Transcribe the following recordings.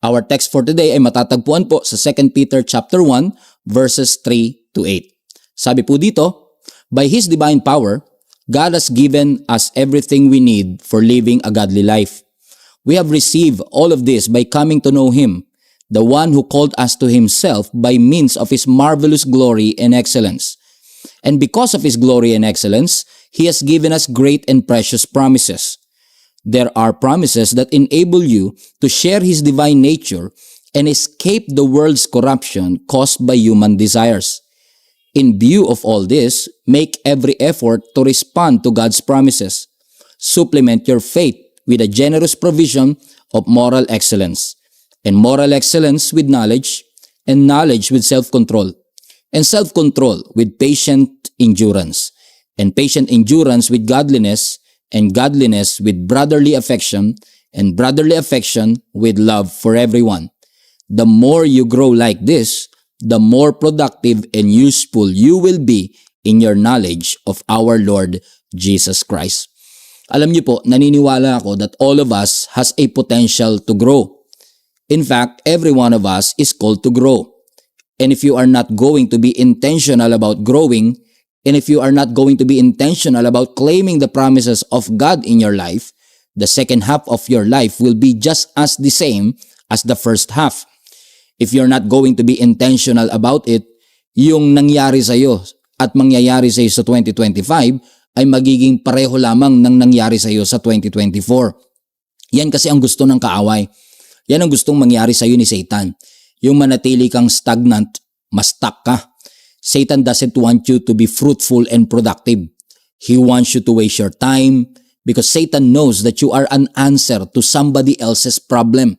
Our text for today ay matatagpuan po sa 2 Peter chapter 1 verses 3 to 8. Sabi po dito, by His divine power, God has given us everything we need for living a godly life. We have received all of this by coming to know Him, the one who called us to Himself by means of His marvelous glory and excellence. And because of His glory and excellence, He has given us great and precious promises. There are promises that enable you to share His divine nature and escape the world's corruption caused by human desires. In view of all this, make every effort to respond to God's promises. Supplement your faith with a generous provision of moral excellence, and moral excellence with knowledge, and knowledge with self-control, and self-control with patient endurance, and patient endurance with godliness, and godliness with brotherly affection, and brotherly affection with love for everyone. The more you grow like this, the more productive and useful you will be in your knowledge of our Lord Jesus Christ. Alam niyo po, naniniwala ako that all of us has a potential to grow. In fact, every one of us is called to grow. And if you are not going to be intentional about growing, and if you are not going to be intentional about claiming the promises of God in your life, the second half of your life will be just as the same as the first half. If you're not going to be intentional about it, yung nangyari sa iyo at mangyayari sa iyo sa 2025 ay magiging pareho lamang ng nangyari sa iyo sa 2024. Yan kasi ang gusto ng kaaway. Yan ang gustong mangyari sa iyo ni Satan. Yung manatili kang stagnant, ma-stuck ka. Satan doesn't want you to be fruitful and productive. He wants you to waste your time because Satan knows that you are an answer to somebody else's problem.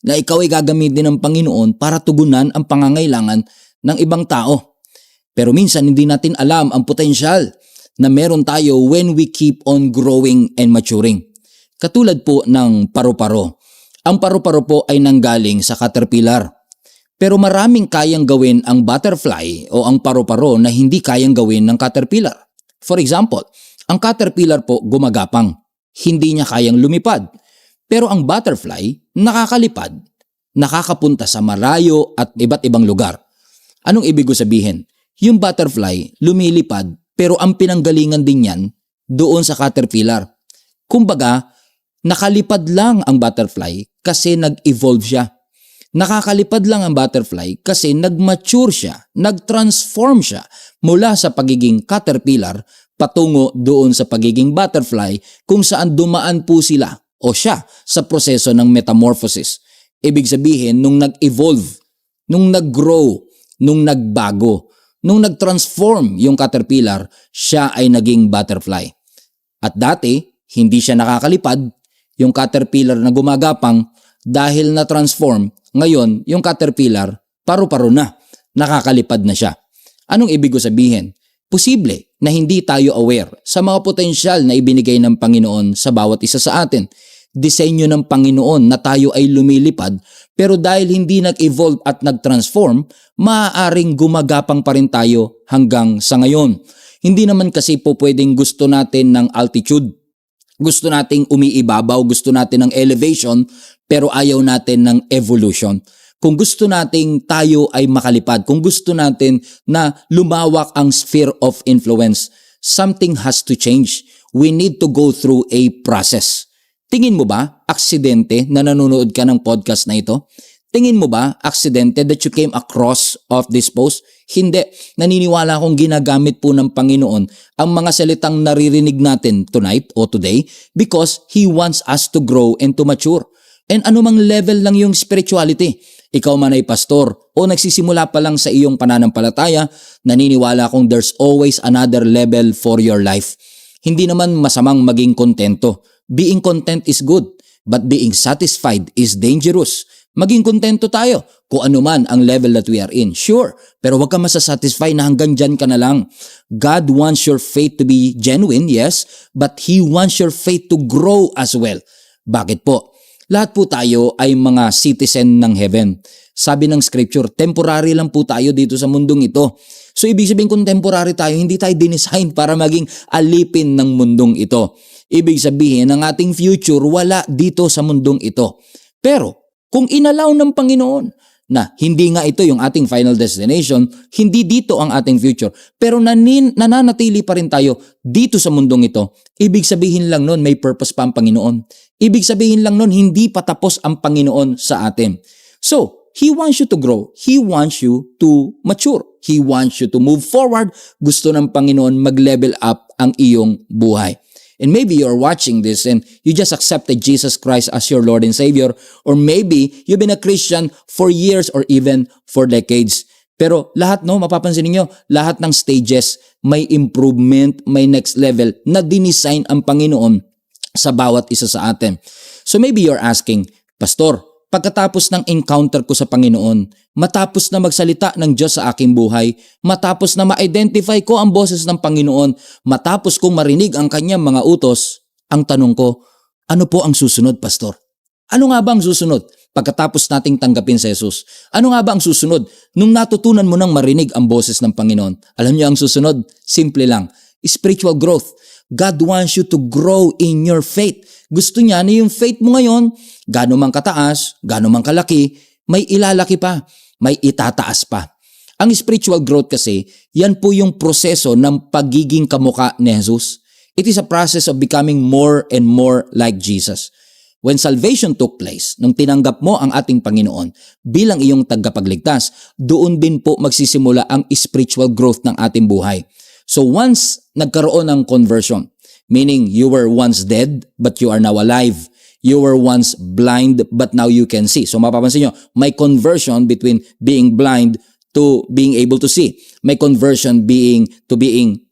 Na ikaw ay gagamitin ng Panginoon para tugunan ang pangangailangan ng ibang tao. Pero minsan hindi natin alam ang potensyal na meron tayo when we keep on growing and maturing. Katulad po ng paru-paro. Ang paru-paro po ay nanggaling sa caterpillar. Pero maraming kayang gawin ang butterfly o ang paru-paro na hindi kayang gawin ng caterpillar. For example, ang caterpillar po gumagapang. Hindi niya kayang lumipad. Pero ang butterfly nakakalipad, nakakapunta sa malayo at iba't ibang lugar. Anong ibig ko sabihin? Yung butterfly lumilipad pero ang pinanggalingan din yan doon sa caterpillar. Kumbaga, nakalipad lang ang butterfly kasi nag-evolve siya. Nakakalipad lang ang butterfly kasi nag-mature siya, nag-transform siya mula sa pagiging caterpillar patungo doon sa pagiging butterfly kung saan dumaan po sila o siya sa proseso ng metamorphosis. Ibig sabihin, nung nag-evolve, nung nag-grow, nung nagbago, nung nag-transform yung caterpillar, siya ay naging butterfly. At dati, hindi siya nakakalipad, yung caterpillar na gumagapang dahil na-transform. Ngayon, yung caterpillar, paru-paro na, nakakalipad na siya. Anong ibig ko sabihin? Posible na hindi tayo aware sa mga potensyal na ibinigay ng Panginoon sa bawat isa sa atin. Disenyo ng Panginoon na tayo ay lumilipad, pero dahil hindi nag-evolve at nag-transform, maaaring gumagapang pa rin tayo hanggang sa ngayon. Hindi naman kasi po pwedeng gusto natin ng altitude. Gusto nating umiibabaw, gusto natin ng elevation, pero ayaw natin ng evolution. Kung gusto nating tayo ay makalipad, kung gusto natin na lumawak ang sphere of influence, something has to change. We need to go through a process. Tingin mo ba, aksidente na nanonood ka ng podcast na ito? Tingin mo ba, aksidente that you came across of this post? Hindi. Naniniwala akong ginagamit po ng Panginoon ang mga salitang naririnig natin tonight o today because He wants us to grow and to mature. And anumang level lang yung spirituality. Ikaw man ay pastor o nagsisimula pa lang sa iyong pananampalataya, naniniwala akong there's always another level for your life. Hindi naman masamang maging kontento. Being content is good, but being satisfied is dangerous. Maging kontento tayo kung ano man ang level that we are in. Sure, pero huwag ka masasatisfy na hanggang dyan ka na lang. God wants your faith to be genuine, yes, but He wants your faith to grow as well. Bakit po? Lahat po tayo ay mga citizen ng heaven. Sabi ng scripture, temporary lang po tayo dito sa mundong ito. So ibig sabihin kung temporary tayo, hindi tayo dinesign para maging alipin ng mundong ito. Ibig sabihin, ang ating future wala dito sa mundong ito. Pero Kung inalaw ng Panginoon na hindi nga ito yung ating final destination, hindi dito ang ating future, pero nananatili pa rin tayo dito sa mundong ito, ibig sabihin lang nun may purpose pa ang Panginoon. Ibig sabihin lang nun hindi pa tapos ang Panginoon sa atin. So, He wants you to grow. He wants you to mature. He wants you to move forward. Gusto ng Panginoon mag-level up ang iyong buhay. And maybe you're watching this and you just accepted Jesus Christ as your Lord and Savior, or maybe you've been a Christian for years or even for decades. Pero lahat, mapapansin niyo, lahat ng stages may improvement, may next level na dinesign ang Panginoon sa bawat isa sa atin. So maybe you're asking, Pastor, pagkatapos ng encounter ko sa Panginoon, matapos na magsalita ng Diyos sa aking buhay, matapos na ma-identify ko ang boses ng Panginoon, matapos kong marinig ang kanyang mga utos, ang tanong ko, ano po ang susunod, Pastor? Ano nga ba ang susunod pagkatapos nating tanggapin si Jesus? Ano nga ba ang susunod nung natutunan mo nang marinig ang boses ng Panginoon? Alam niyo ang susunod? Simple lang, spiritual growth. God wants you to grow in your faith. Gusto niya na yung faith mo ngayon, gaano man kataas, gaano man kalaki, may ilalaki pa, may itataas pa. Ang spiritual growth kasi, yan po yung proseso ng pagiging kamukha ni Jesus. It is a process of becoming more and more like Jesus. When salvation took place, nung tinanggap mo ang ating Panginoon bilang iyong tagapagligtas, doon din po magsisimula ang spiritual growth ng ating buhay. So once nagkaroon ng conversion, meaning you were once dead but you are now alive. You were once blind but now you can see. So mapapansin nyo, may conversion between being blind to being able to see. May conversion being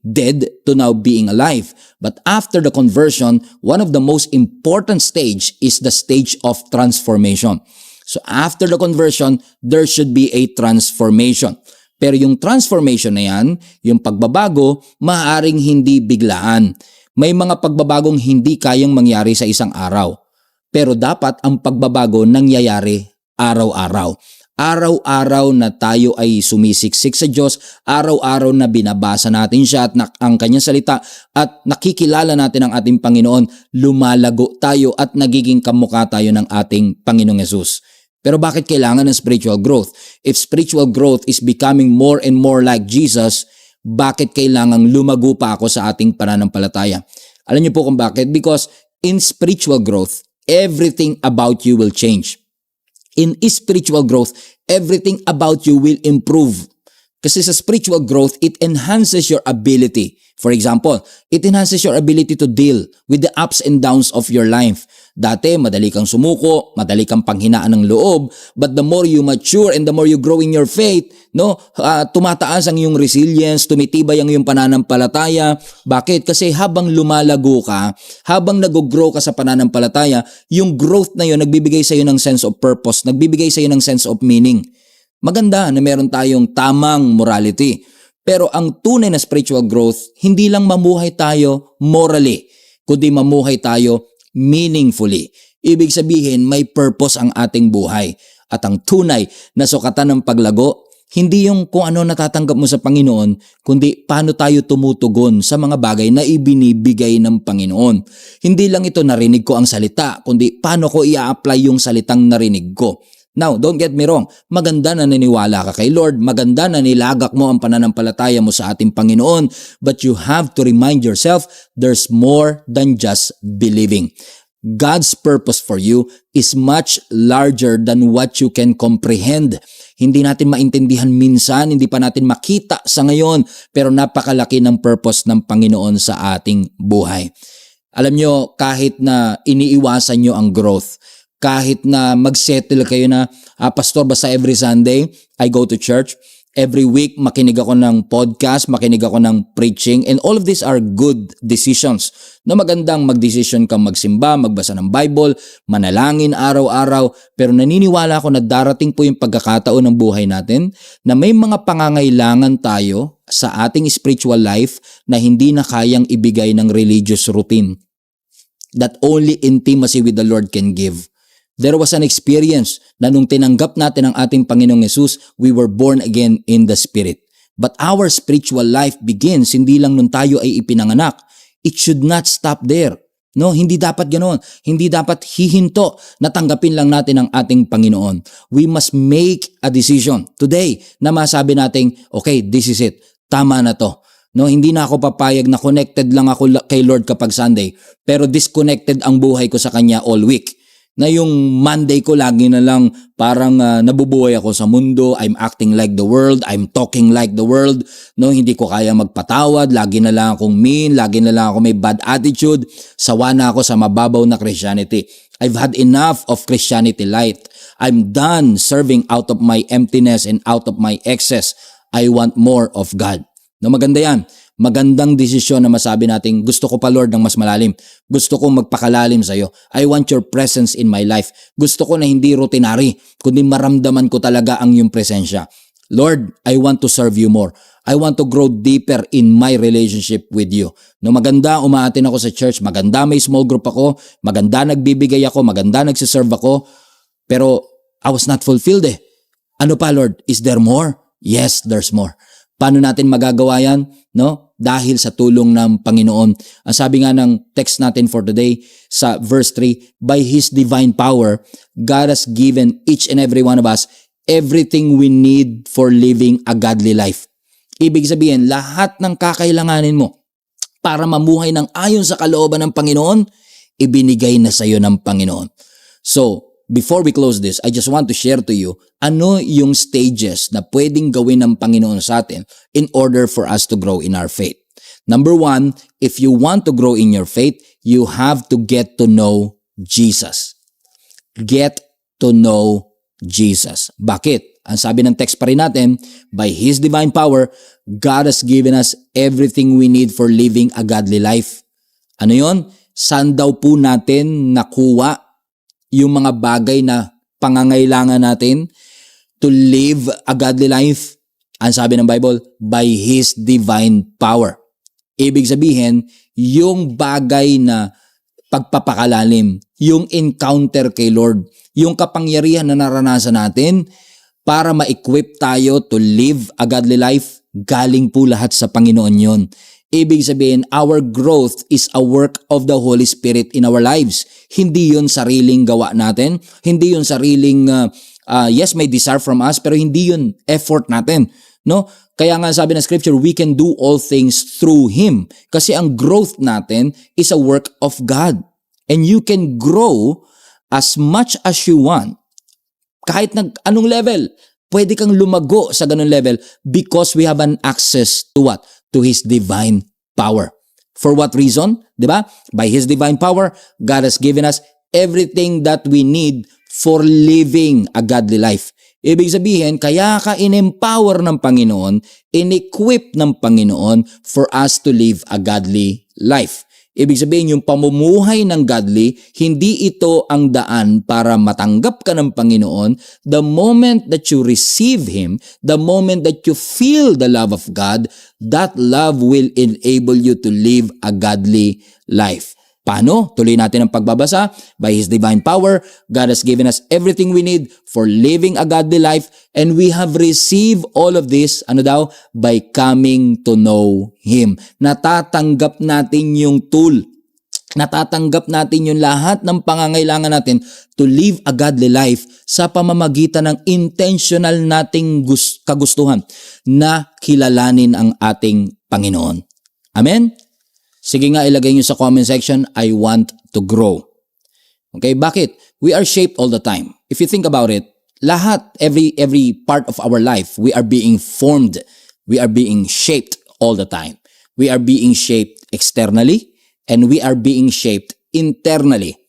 dead to now being alive. But after the conversion, one of the most important stage is the stage of transformation. So after the conversion, there should be a transformation. Pero yung transformation na yan, yung pagbabago, maaaring hindi biglaan. May mga pagbabagong hindi kayang mangyari sa isang araw. Pero dapat ang pagbabago nangyayari araw-araw. Araw-araw na tayo ay sumisiksik sa Diyos, araw-araw na binabasa natin siya at ang kanyang salita at nakikilala natin ang ating Panginoon, lumalago tayo at nagiging kamukha tayo ng ating Panginoong Hesus. Pero bakit kailangan ng spiritual growth? If spiritual growth is becoming more and more like Jesus, bakit kailangang lumago pa ako sa ating pananampalataya? Alam niyo po kung bakit? Because in spiritual growth, everything about you will change. In spiritual growth, everything about you will improve. Kasi sa spiritual growth, it enhances your ability. For example, it enhances your ability to deal with the ups and downs of your life. Dati, madali kang sumuko, madali kang panghinaan ng loob, but the more you mature and the more you grow in your faith, tumataas ang iyong resilience, tumitibay ang iyong pananampalataya. Bakit? Kasi habang lumalago ka, habang nag-grow ka sa pananampalataya, yung growth na yun nagbibigay sa iyo ng sense of purpose, nagbibigay sa iyo ng sense of meaning. Maganda na meron tayong tamang morality. Pero ang tunay na spiritual growth, hindi lang mamuhay tayo morally, kundi mamuhay tayo meaningfully. Ibig sabihin, may purpose ang ating buhay. At ang tunay na sukatan ng paglago, hindi yung kung ano natatanggap mo sa Panginoon, kundi paano tayo tumutugon sa mga bagay na ibinibigay ng Panginoon. Hindi lang ito narinig ko ang salita, kundi paano ko i-apply yung salitang narinig ko. Now, don't get me wrong, maganda na naniwala ka kay Lord, maganda na nilagak mo ang pananampalataya mo sa ating Panginoon, but you have to remind yourself, there's more than just believing. God's purpose for you is much larger than what you can comprehend. Hindi natin maintindihan minsan, hindi pa natin makita sa ngayon, pero napakalaki ng purpose ng Panginoon sa ating buhay. Alam nyo, kahit na iniiwasan nyo ang growth, kahit na mag-settle kayo na, Pastor, basta every Sunday, I go to church. Every week, makinig ako ng podcast, makinig ako ng preaching, and all of these are good decisions. No, magandang mag-decision kang magsimba, magbasa ng Bible, manalangin araw-araw, pero naniniwala ako na darating po yung pagkakataon ng buhay natin na may mga pangangailangan tayo sa ating spiritual life na hindi na kayang ibigay ng religious routine that only intimacy with the Lord can give. There was an experience na nung tinanggap natin ang ating Panginoong Hesus, we were born again in the Spirit. But our spiritual life begins hindi lang nung tayo ay ipinanganak. It should not stop there. No, hindi dapat ganoon. Hindi dapat hihinto na tanggapin lang natin ang ating Panginoon. We must make a decision today na masabi nating, okay, this is it. Tama na to. No, hindi na ako papayag na connected lang ako kay Lord kapag Sunday, pero disconnected ang buhay ko sa Kanya all week. Na yung Monday ko lagi na lang parang nabubuhay ako sa mundo, I'm acting like the world, I'm talking like the world, no, hindi ko kaya magpatawad, lagi na lang akong mean, lagi na lang ako may bad attitude, sawa na ako sa mababaw na Christianity. I've had enough of Christianity light. I'm done serving out of my emptiness and out of my excess. I want more of God. No, maganda yan. Magandang desisyon na masabi natin, gusto ko pa Lord ng mas malalim. Gusto ko magpakalalim sa iyo. I want your presence in my life. Gusto ko na hindi routinary, kundi maramdaman ko talaga ang iyong presensya. Lord, I want to serve you more. I want to grow deeper in my relationship with you. No, maganda umaatin ako sa church, maganda may small group ako, maganda nagbibigay ako, maganda nagsiserve ako, pero I was not fulfilled eh. Ano pa Lord? Is there more? Yes, there's more. Paano natin magagawa yan? No? Dahil sa tulong ng Panginoon. Ang sabi nga ng text natin for today sa verse 3, by His divine power, God has given each and every one of us everything we need for living a godly life. Ibig sabihin, lahat ng kakailanganin mo para mamuhay ng ayon sa kalooban ng Panginoon, ibinigay na sa iyo ng Panginoon. So, before we close this, I just want to share to you ano yung stages na pwedeng gawin ng Panginoon sa atin in order for us to grow in our faith. Number 1, if you want to grow in your faith, you have to get to know Jesus. Get to know Jesus. Bakit? Ang sabi ng text pa rin natin, by His divine power, God has given us everything we need for living a godly life. Ano yon? Saan daw po natin nakuha yung mga bagay na pangangailangan natin to live a godly life? Ang sabi ng Bible, by His divine power. Ibig sabihin, yung bagay na pagpapakalalim, yung encounter kay Lord, yung kapangyarihan na naranasan natin para ma-equip tayo to live a godly life, galing po lahat sa Panginoon yon. Ibig sabihin, our growth is a work of the Holy Spirit in our lives. Hindi yun sariling gawa natin. Hindi yun sariling, yes, may desire from us, pero hindi yun effort natin. No? Kaya nga sabi ng Scripture, we can do all things through Him. Kasi ang growth natin is a work of God. And you can grow as much as you want. Kahit anong level, pwede kang lumago sa ganung level because we have an access to what? To His divine power. For what reason? Diba? By His divine power, God has given us everything that we need for living a godly life. Ibig sabihin, kaya ka in-empower ng Panginoon, in-equip ng Panginoon for us to live a godly life. Ibig sabihin, yung pamumuhay ng godly, hindi ito ang daan para matanggap ka ng Panginoon. The moment that you receive Him, the moment that you feel the love of God, that love will enable you to live a godly life. Paano? Tuloy natin ang pagbabasa. By His divine power, God has given us everything we need for living a godly life, and we have received all of this, ano daw? By coming to know Him. Natatanggap natin yung tool. Natatanggap natin yung lahat ng pangangailangan natin to live a godly life sa pamamagitan ng intentional nating kagustuhan na kilalanin ang ating Panginoon. Amen? Sige nga, ilagay nyo sa comment section, I want to grow. Okay, bakit? We are shaped all the time. If you think about it, lahat, every part of our life, we are being formed. We are being shaped all the time. We are being shaped externally and we are being shaped internally.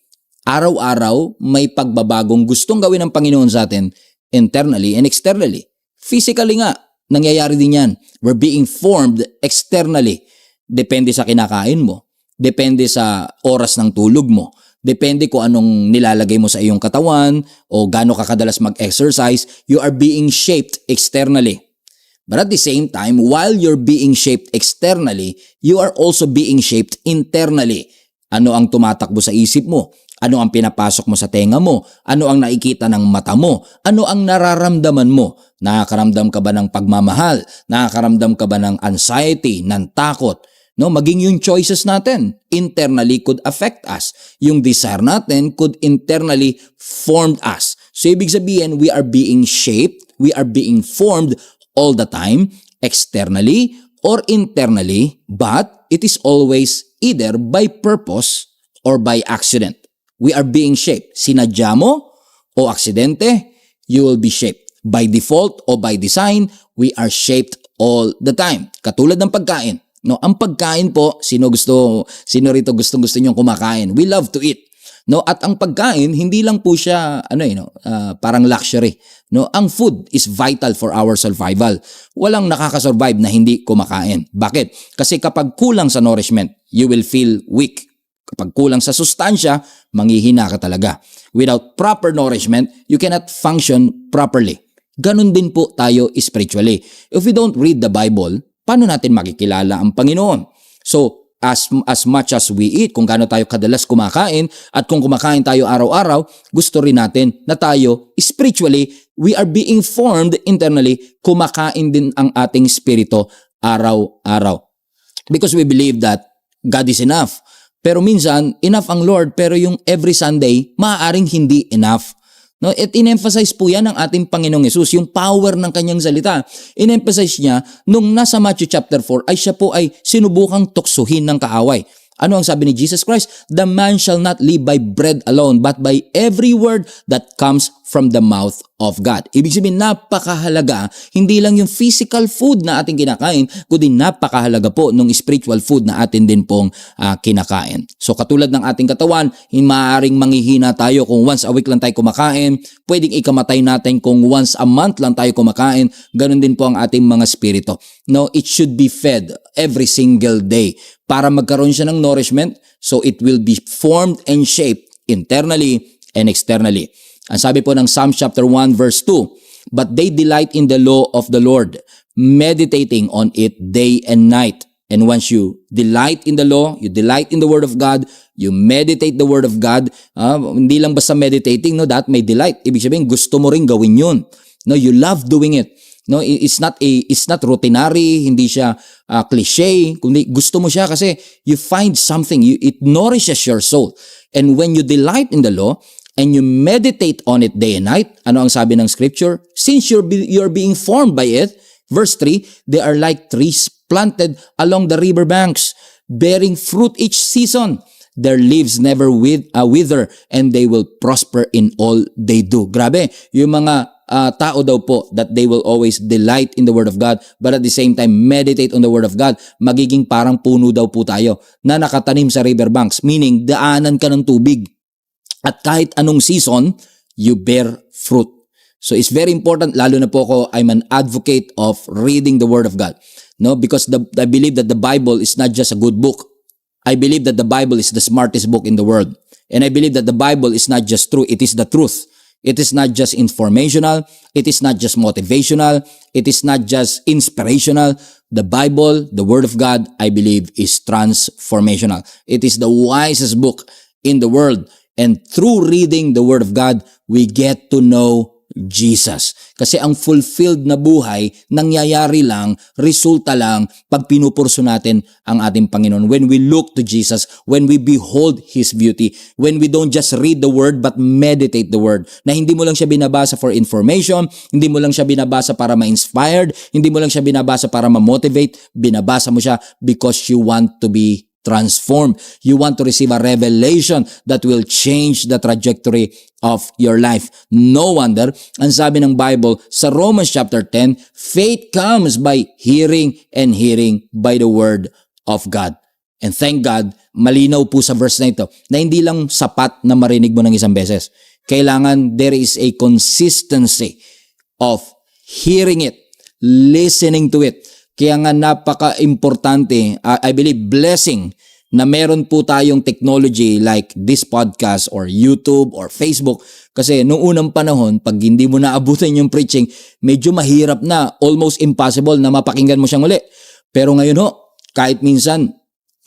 Araw-araw, may pagbabagong gustong gawin ng Panginoon sa atin internally and externally. Physically nga, nangyayari din yan. We're being formed externally. Depende sa kinakain mo. Depende sa oras ng tulog mo. Depende kung anong nilalagay mo sa iyong katawan o gaano ka kadalas mag-exercise. You are being shaped externally. But at the same time, while you're being shaped externally, you are also being shaped internally. Ano ang tumatakbo sa isip mo? Ano ang pinapasok mo sa tenga mo? Ano ang nakikita ng mata mo? Ano ang nararamdaman mo? Nakakaramdam ka ba ng pagmamahal? Nakakaramdam ka ba ng anxiety, ng takot? No, maging yung choices natin internally could affect us. Yung desire natin could internally form us. So ibig sabihin, we are being shaped, we are being formed all the time, externally or internally, but it is always either by purpose or by accident. We are being shaped. Sinadya mo o aksidente, you will be shaped. By default o by design, we are shaped all the time. Katulad ng pagkain. No, ang pagkain po, sino rito gustong-gusto niyong kumakain? We love to eat. No, at ang pagkain hindi lang po siya parang luxury. No, ang food is vital for our survival. Walang nakakasurvive na hindi kumakain. Bakit? Kasi kapag kulang sa nourishment, you will feel weak. Kapag kulang sa sustansya, manghihina ka talaga. Without proper nourishment, you cannot function properly. Ganun din po tayo spiritually. If we don't read the Bible, paano natin makikilala ang Panginoon? So, as much as we eat, kung gaano tayo kadalas kumakain, at kung kumakain tayo araw-araw, gusto rin natin na tayo, spiritually, we are being formed internally, kumakain din ang ating spirito araw-araw. Because we believe that God is enough. Pero minsan, enough ang Lord, pero yung every Sunday, maaaring hindi enough. No, at in-emphasize po yan ng ating Panginoong Hesus, yung power ng kanyang salita. In-emphasize niya, nung nasa Matthew chapter 4, ay siya po ay sinubukang tuksuhin ng kaaway. Ano ang sabi ni Jesus Christ? The man shall not live by bread alone, but by every word that comes from the mouth of God. Ibig sabihin, napakahalaga, hindi lang yung physical food na ating kinakain, kundi napakahalaga po ng spiritual food na atin din pong kinakain. So katulad ng ating katawan, maaaring manghihina tayo kung once a week lang tayo kumakain, pwedeng ikamatay natin kung once a month lang tayo kumakain, ganun din po ang ating mga spirito. No, it should be fed every single day para magkaroon siya ng nourishment, so it will be formed and shaped internally and externally. Ang sabi po ng Psalm chapter 1 verse 2, but they delight in the law of the Lord, meditating on it day and night. And once you delight in the law, you delight in the word of God, you meditate the word of God, hindi lang basta meditating, no, that may delight. Ibig sabihin, gusto mo ring gawin yun. No, you love doing it. No, it's not routinary, hindi siya cliche, kundi gusto mo siya kasi you find something, it nourishes your soul. And when you delight in the law and you meditate on it day and night, ano ang sabi ng scripture? Since you're being formed by it, verse 3, they are like trees planted along the river banks, bearing fruit each season. Their leaves never wither, and they will prosper in all they do. Grabe, yung mga tao daw po that they will always delight in the Word of God, but at the same time meditate on the Word of God, magiging parang puno daw po tayo na nakatanim sa riverbanks, meaning daanan ka ng tubig. At kahit anong season, you bear fruit. So it's very important, lalo na po ako, I'm an advocate of reading the Word of God. No, because I believe that the Bible is not just a good book. I believe that the Bible is the smartest book in the world. And I believe that the Bible is not just true, it is the truth. It is not just informational, it is not just motivational, it is not just inspirational. The Bible, the Word of God, I believe is transformational. It is the wisest book in the world. And through reading the Word of God, we get to know Jesus. Kasi ang fulfilled na buhay, nangyayari lang, resulta lang, pag pinupurso natin ang ating Panginoon. When we look to Jesus, when we behold His beauty, when we don't just read the Word but meditate the Word. Na hindi mo lang siya binabasa for information, hindi mo lang siya binabasa para ma-inspired, hindi mo lang siya binabasa para ma-motivate, binabasa mo siya because you want to be transformed. You want to receive a revelation that will change the trajectory of your life. No wonder, ang sabi ng Bible sa Romans chapter 10, faith comes by hearing and hearing by the word of God. And thank God, malinaw po sa verse na ito, na hindi lang sapat na marinig mo ng isang beses. Kailangan there is a consistency of hearing it, listening to it. Kaya nga napaka-importante, I believe blessing na meron po tayong technology like this podcast or YouTube or Facebook. Kasi noong unang panahon, pag hindi mo naabutin yung preaching, medyo mahirap na, almost impossible na mapakinggan mo siyang uli. Pero ngayon ho, kahit minsan,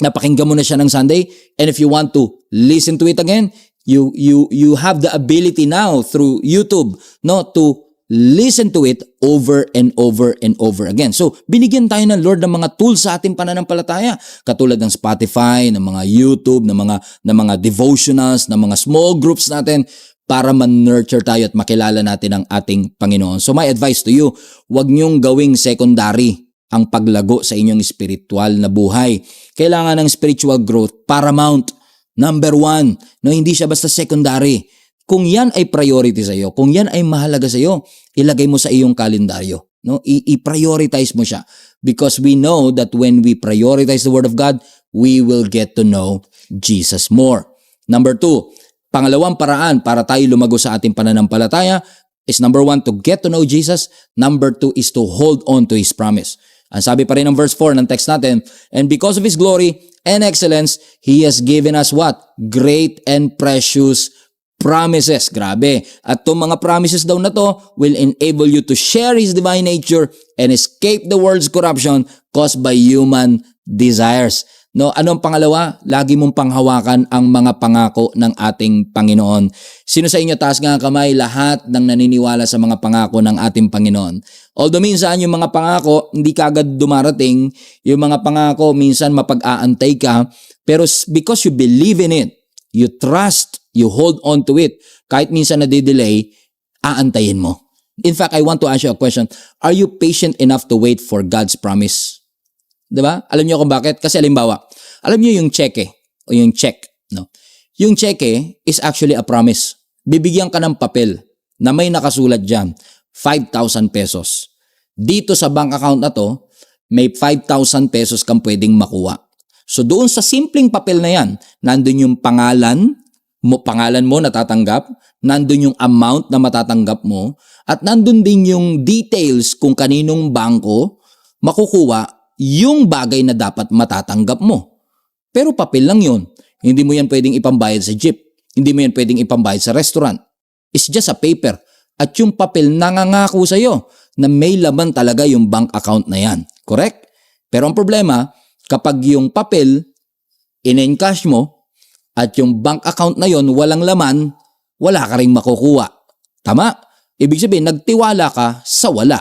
napakinggan mo na siya ng Sunday, and if you want to listen to it again, you have the ability now through YouTube, no, to listen to it over and over and over again. So, binigyan tayo ng Lord ng mga tools sa ating pananampalataya. Katulad ng Spotify, ng mga YouTube, ng mga devotionals, ng mga small groups natin para man-nurture tayo at makilala natin ang ating Panginoon. So, my advice to you, huwag niyong gawing secondary ang paglago sa inyong spiritual na buhay. Kailangan ng spiritual growth paramount. Number 1, no, hindi siya basta secondary. Kung yan ay priority sa iyo, kung yan ay mahalaga sa iyo, ilagay mo sa iyong kalendaryo. No? I-prioritize mo siya. Because we know that when we prioritize the Word of God, we will get to know Jesus more. Number 2, pangalawang paraan para tayo lumago sa ating pananampalataya is number 1, to get to know Jesus. Number 2 is to hold on to His promise. Ang sabi pa rin ng verse 4 ng text natin, and because of His glory and excellence, He has given us what? Great and precious promises. Grabe. At itong mga promises daw na to will enable you to share His divine nature and escape the world's corruption caused by human desires. No, anong pangalawa? Lagi mong panghawakan ang mga pangako ng ating Panginoon. Sino sa inyo taas nga ang kamay? Lahat ng naniniwala sa mga pangako ng ating Panginoon. Although minsan yung mga pangako hindi kagad dumarating, yung mga pangako minsan mapag-aantay ka, pero because you believe in it, you trust, you hold on to it, kahit minsan nadidelay, aantayin mo. In fact, I want to ask you a question. Are you patient enough to wait for God's promise? Diba? Alam niyo kung bakit? Kasi halimbawa, alam niyo yung cheque o yung check, no? Yung cheque is actually a promise. Bibigyan ka ng papel na may nakasulat diyan, 5,000 pesos. Dito sa bank account na to, may 5,000 pesos kang pwedeng makuha. So doon sa simpleng papel na yan, nandun yung pangalan mo natatanggap, nandun yung amount na matatanggap mo, at nandun din yung details kung kaninong bangko makukuha yung bagay na dapat matatanggap mo. Pero papel lang yun. Hindi mo yan pwedeng ipambayad sa jeep. Hindi mo yan pwedeng ipambayad sa restaurant. It's just a paper. At yung papel nangangako sa'yo na may laman talaga yung bank account na yan. Correct? Pero ang problema, kapag yung papel in-encash mo at yung bank account na yon walang laman, wala ka ring makukuha. Tama? Ibig sabihin, nagtiwala ka sa wala.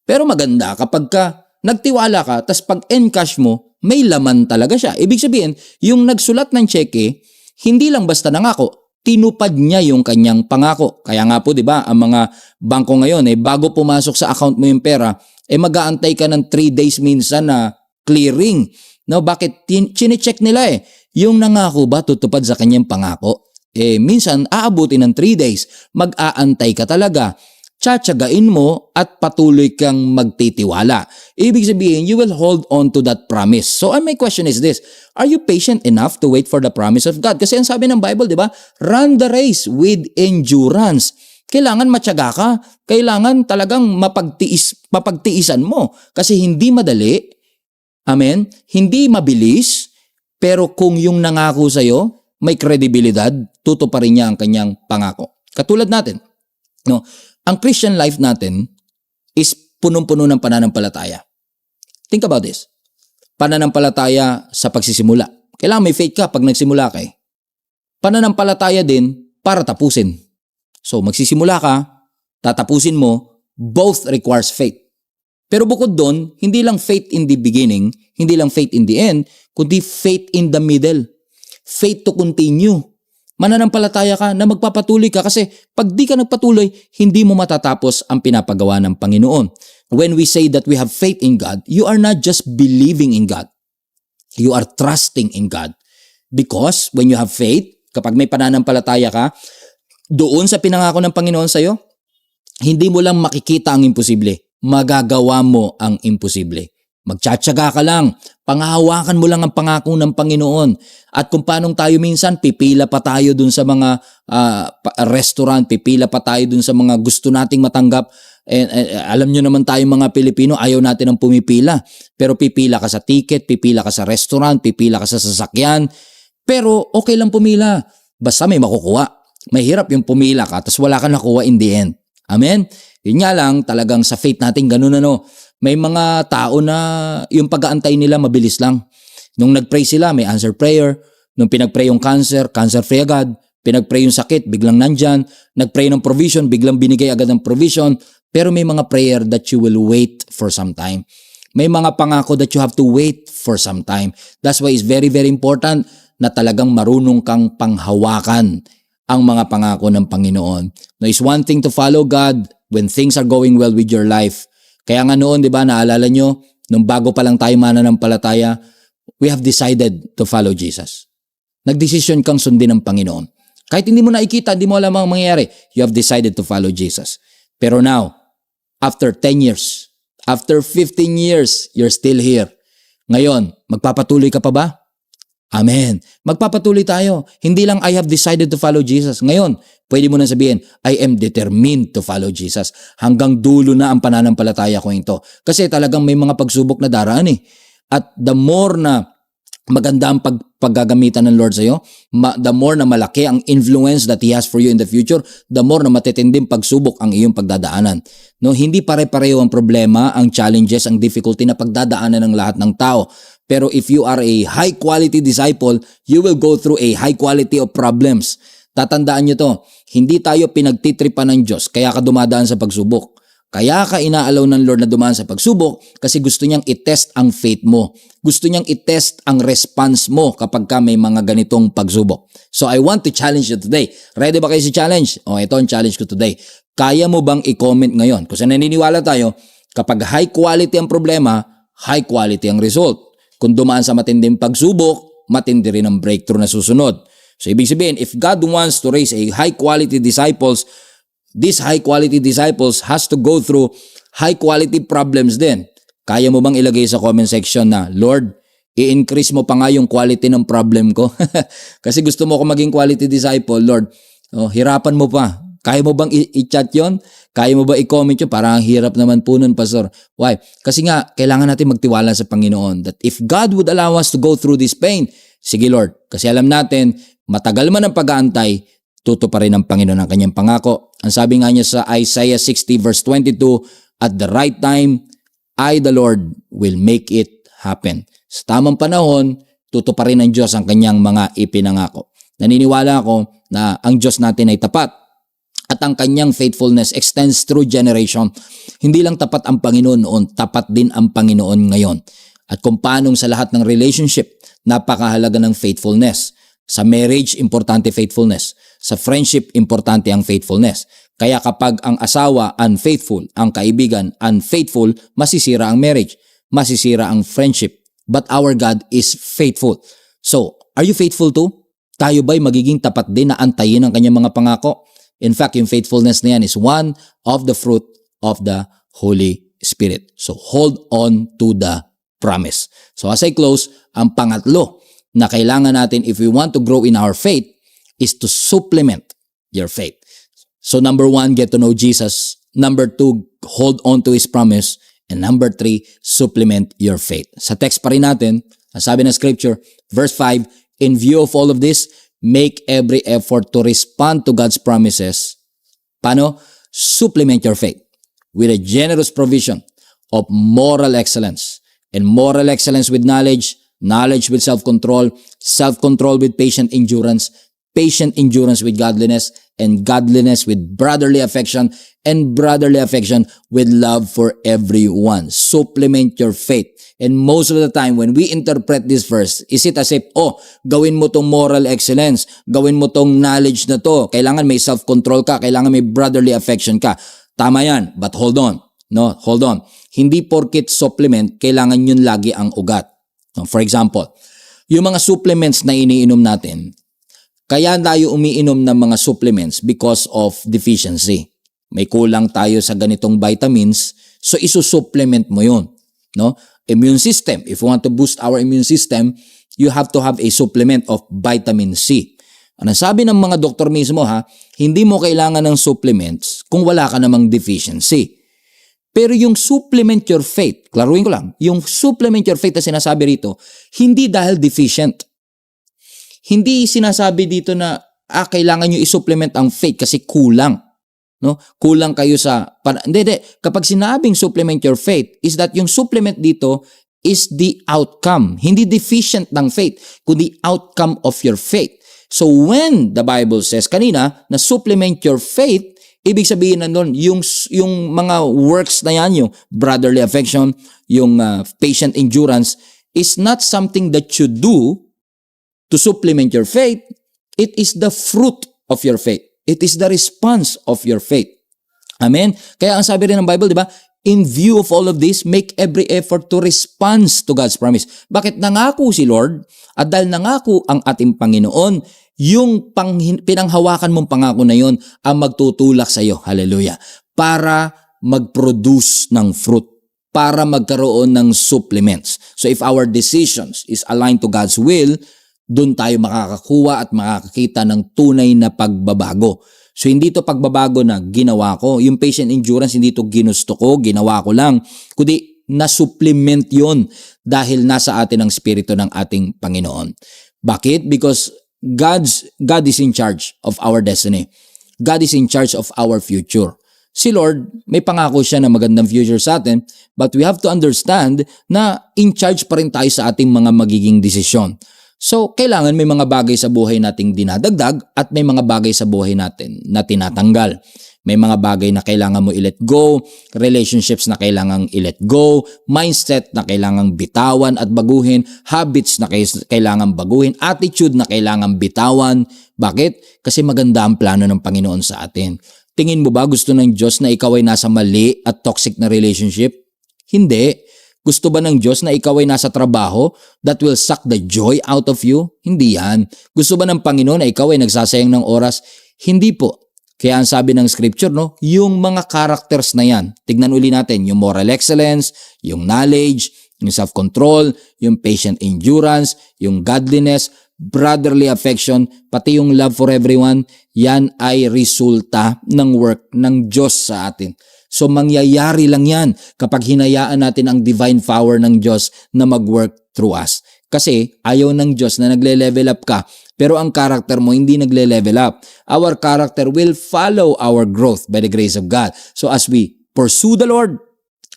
Pero maganda kapag ka nagtiwala ka, tas pag encash mo, may laman talaga siya. Ibig sabihin, yung nagsulat ng cheque, hindi lang basta nangako, tinupad niya yung kanyang pangako. Kaya nga po, di ba, ang mga bangko ngayon, bago pumasok sa account mo yung pera, mag-aantay ka ng 3 days minsan na clearing. No, bakit? Chine-check nila yung nangako ba tutupad sa kanyang pangako? Minsan, aabuti ng 3 days. Mag-aantay ka talaga. Tsatsagain mo at patuloy kang magtitiwala. Ibig sabihin, you will hold on to that promise. So, my question is this, are you patient enough to wait for the promise of God? Kasi ang sabi ng Bible, di ba? Run the race with endurance. Kailangan matyaga ka. Kailangan talagang mapagtiisan mo. Kasi hindi madali, amen, hindi mabilis, pero kung yung nangako sa'yo, may kredibilidad, tutuparin niya ang kanyang pangako. Katulad natin, no? Ang Christian life natin is punong-puno ng pananampalataya. Think about this. Pananampalataya sa pagsisimula. Kailangan may faith ka pag nagsimula ka Pananampalataya din para tapusin. So magsisimula ka, tatapusin mo, both requires faith. Pero bukod doon, hindi lang faith in the beginning, hindi lang faith in the end, kundi faith in the middle. Faith to continue. Mananampalataya ka na magpapatuloy ka kasi pag di ka nagpatuloy, hindi mo matatapos ang pinapagawa ng Panginoon. When we say that we have faith in God, you are not just believing in God. You are trusting in God. Because when you have faith, kapag may pananampalataya ka, doon sa pinangako ng Panginoon sa'yo, hindi mo lang makikita ang imposible. Magagawa mo ang imposible. Magtsatsaga ka lang. Panghahawakan mo lang ang pangako ng Panginoon. At kung paanong tayo minsan, pipila pa tayo dun sa mga restaurant, pipila pa tayo dun sa mga gusto nating matanggap. Alam nyo naman tayo mga Pilipino, ayaw natin ang pumipila. Pero pipila ka sa ticket, pipila ka sa restaurant, pipila ka sa sasakyan. Pero okay lang pumila. Basta may makukuha. Mahirap yung pumila ka, tapos wala ka nakuha in the end. Amen? Yun nga lang, talagang sa faith natin, ganun May mga tao na yung pag-aantay nila mabilis lang. Nung nag-pray sila, may answer prayer. Nung pinag-pray yung cancer free agad. Pinag-pray yung sakit, biglang nandyan. Nag-pray ng provision, biglang binigay agad ng provision. Pero may mga prayer that you will wait for some time. May mga pangako that you have to wait for some time. That's why it's very, very important na talagang marunong kang panghawakan ang mga pangako ng Panginoon. No, it's one thing to follow God when things are going well with your life. Kaya nga noon, di ba, naalala nyo, nung bago pa lang tayo mananampalataya, we have decided to follow Jesus. Nagdesisyon kang sundin ng Panginoon. Kahit hindi mo nakikita, hindi mo alam ang mangyayari, you have decided to follow Jesus. Pero now, after 10 years, after 15 years, you're still here. Ngayon, magpapatuloy ka pa ba? Amen. Magpapatuloy tayo. Hindi lang I have decided to follow Jesus. Ngayon, pwede mo na sabihin, I am determined to follow Jesus. Hanggang dulo na ang pananampalataya ko ito. Kasi talagang may mga pagsubok na daraan eh. At the more na maganda ang paggagamitan ng Lord sa'yo, the more na malaki ang influence that He has for you in the future, the more na matitinding pagsubok ang iyong pagdadaanan. No, hindi pare-pareho ang problema, ang challenges, ang difficulty na pagdadaanan ng lahat ng tao. Pero if you are a high quality disciple, you will go through a high quality of problems. Tatandaan nyo to, hindi tayo pinagtitripan ng Diyos kaya ka dumadaan sa pagsubok. Kaya ka inaalaw ng Lord na dumaan sa pagsubok kasi gusto niyang i-test ang faith mo. Gusto niyang i-test ang response mo kapag ka may mga ganitong pagsubok. So I want to challenge you today. Ready ba kayo sa challenge? Ito ang challenge ko today. Kaya mo bang i-comment ngayon? Kasi naniniwala tayo, kapag high quality ang problema, high quality ang result. Kung dumaan sa matinding pagsubok, matindi rin ang breakthrough na susunod. So ibig sabihin, if God wants to raise a high quality disciples, these high quality disciples has to go through high quality problems din. Kaya mo bang ilagay sa comment section na, Lord, i-increase mo pa nga yung quality ng problem ko? Kasi gusto mo ko maging quality disciple, Lord, hirapan mo pa. Kaya mo bang i-chat yon? Kaya mo ba i-comment yun? Parang hirap naman po nun, Pastor. Why? Kasi nga, kailangan natin magtiwala sa Panginoon that if God would allow us to go through this pain, sige Lord, kasi alam natin, matagal man ang pag-aantay, tutuparin ng Panginoon ang kanyang pangako. Ang sabi nga niya sa Isaiah 60 verse 22, at the right time, I, the Lord, will make it happen. Sa tamang panahon, tutuparin ng Diyos ang kanyang mga ipinangako. Naniniwala ako na ang Diyos natin ay tapat at ang kanyang faithfulness extends through generation. Hindi lang tapat ang Panginoon noon, tapat din ang Panginoon ngayon. At kung paanong sa lahat ng relationship, napakahalaga ng faithfulness. Sa marriage, importante faithfulness. Sa friendship, importante ang faithfulness. Kaya kapag ang asawa unfaithful, ang kaibigan unfaithful, masisira ang marriage, masisira ang friendship. But our God is faithful. So, are you faithful too? Tayo ba'y magiging tapat din na antayin ang kanyang mga pangako? In fact, yung faithfulness na yan is one of the fruit of the Holy Spirit. So, hold on to the promise. So, as I close, ang pangatlo na kailangan natin if we want to grow in our faith is to supplement your faith. So, number 1, get to know Jesus. Number 2, hold on to His promise. And number 3, supplement your faith. Sa text pa rin natin, sabi ng scripture, verse 5, in view of all of this, make every effort to respond to God's promises. Paano? Supplement your faith with a generous provision of moral excellence. And moral excellence with knowledge, knowledge with self-control, self-control with patient endurance with godliness, and godliness with brotherly affection, and brotherly affection with love for everyone. Supplement your faith. And most of the time, when we interpret this verse, is it as if, gawin mo tong moral excellence, gawin mo tong knowledge na to, kailangan may self-control ka, kailangan may brotherly affection ka. Tama yan, but hold on. No, hold on. Hindi porket supplement, kailangan yun lagi ang ugat. No, for example, yung mga supplements na iniinom natin, kaya tayo umiinom ng mga supplements because of deficiency. May kulang tayo sa ganitong vitamins, so isusupplement mo yun. No? Immune system. If you want to boost our immune system, you have to have a supplement of vitamin C. Ano sabi ng mga doktor mismo hindi mo kailangan ng supplements kung wala ka namang deficiency. Pero yung supplement your faith, klaruin ko lang, yung supplement your faith na sinasabi rito, hindi dahil deficient. Hindi sinasabi dito na kailangan nyo i-supplement ang faith kasi kulang. No? Kulang kayo sa... Hindi. Kapag sinabing supplement your faith, is that yung supplement dito is the outcome. Hindi deficient ng faith, kundi outcome of your faith. So when the Bible says kanina na supplement your faith, ibig sabihin na nun, yung mga works na yan, yung brotherly affection, yung patient endurance, is not something that you do to supplement your faith. It is the fruit of your faith. It is the response of your faith. Amen? Kaya ang sabi rin ng Bible, di ba? In view of all of this, make every effort to respond to God's promise. Bakit nangako si Lord? At dahil nangako ang ating Panginoon, yung pinanghawakan mong pangako na yon ang magtutulak sa iyo. Hallelujah. Para mag-produce ng fruit. Para magkaroon ng supplements. So if our decisions is aligned to God's will, dun tayo makakakuha at makakakita ng tunay na pagbabago. So hindi to pagbabago na ginawa ko. Yung patient endurance, hindi to ginusto ko, ginawa ko lang. Kundi na-supplement yon dahil nasa atin ang spirito ng ating Panginoon. Bakit? Because God is in charge of our destiny. God is in charge of our future. Si Lord, may pangako siya na magandang future sa atin, but we have to understand na in charge pa rin tayo sa ating mga magiging desisyon. So, kailangan may mga bagay sa buhay nating dinadagdag at may mga bagay sa buhay natin na tinatanggal. May mga bagay na kailangan mo i-let go, relationships na kailangan i-let go, mindset na kailangan bitawan at baguhin, habits na kailangan baguhin, attitude na kailangan bitawan. Bakit? Kasi maganda ang plano ng Panginoon sa atin. Tingin mo ba gusto ng Diyos na ikaw ay nasa mali at toxic na relationship? Hindi. Gusto ba ng Diyos na ikaw ay nasa trabaho that will suck the joy out of you? Hindi yan. Gusto ba ng Panginoon na ikaw ay nagsasayang ng oras? Hindi po. Kaya ang sabi ng scripture, no, yung mga characters na yan, tignan uli natin, yung moral excellence, yung knowledge, yung self-control, yung patient endurance, yung godliness, brotherly affection, pati yung love for everyone, yan ay resulta ng work ng Diyos sa atin. So mangyayari lang yan kapag hinayaan natin ang divine power ng Diyos na mag-work through us. Kasi ayaw ng Diyos na nagle-level up ka, pero ang character mo hindi nagle-level up. Our character will follow our growth by the grace of God. So as we pursue the Lord,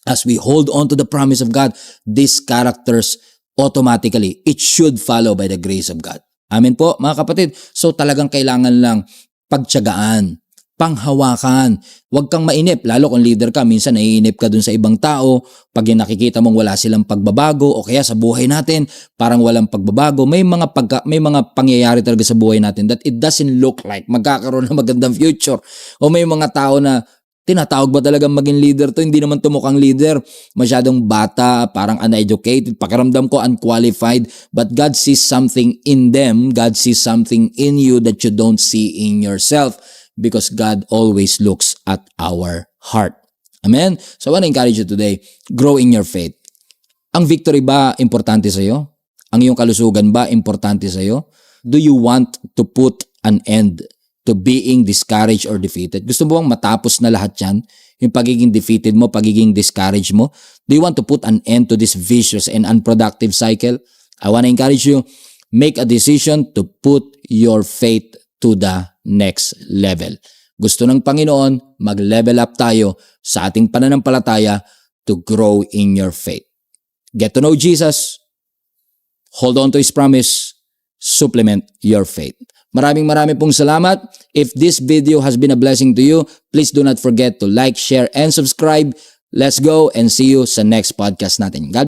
as we hold on to the promise of God, these characters automatically, it should follow by the grace of God. Amen po mga kapatid. So talagang kailangan lang pagtiyagaan, panghawakan. Huwag kang mainip, lalo kung leader ka, minsan naiinip ka dun sa ibang tao, pag yung nakikita mong wala silang pagbabago, o kaya sa buhay natin, parang walang pagbabago, may mga pangyayari talaga sa buhay natin that it doesn't look like magkakaroon ng magandang future. O may mga tao na, tinatawag ba talagang maging leader to? Hindi naman mukhang leader. Masyadong bata, parang uneducated, pakiramdam ko unqualified, but God sees something in them, God sees something in you that you don't see in yourself. Because God always looks at our heart. Amen? So I want to encourage you today, grow in your faith. Ang victory ba importante sa iyo? Ang iyong kalusugan ba importante sa iyo? Do you want to put an end to being discouraged or defeated? Gusto mo bang matapos na lahat yan? Yung pagiging defeated mo, pagiging discouraged mo? Do you want to put an end to this vicious and unproductive cycle? I want to encourage you, make a decision to put your faith to the next level. Gusto ng Panginoon, mag-level up tayo sa ating pananampalataya to grow in your faith. Get to know Jesus, hold on to His promise, supplement your faith. Maraming pong salamat. If this video has been a blessing to you, please do not forget to like, share, and subscribe. Let's go and see you sa next podcast natin. God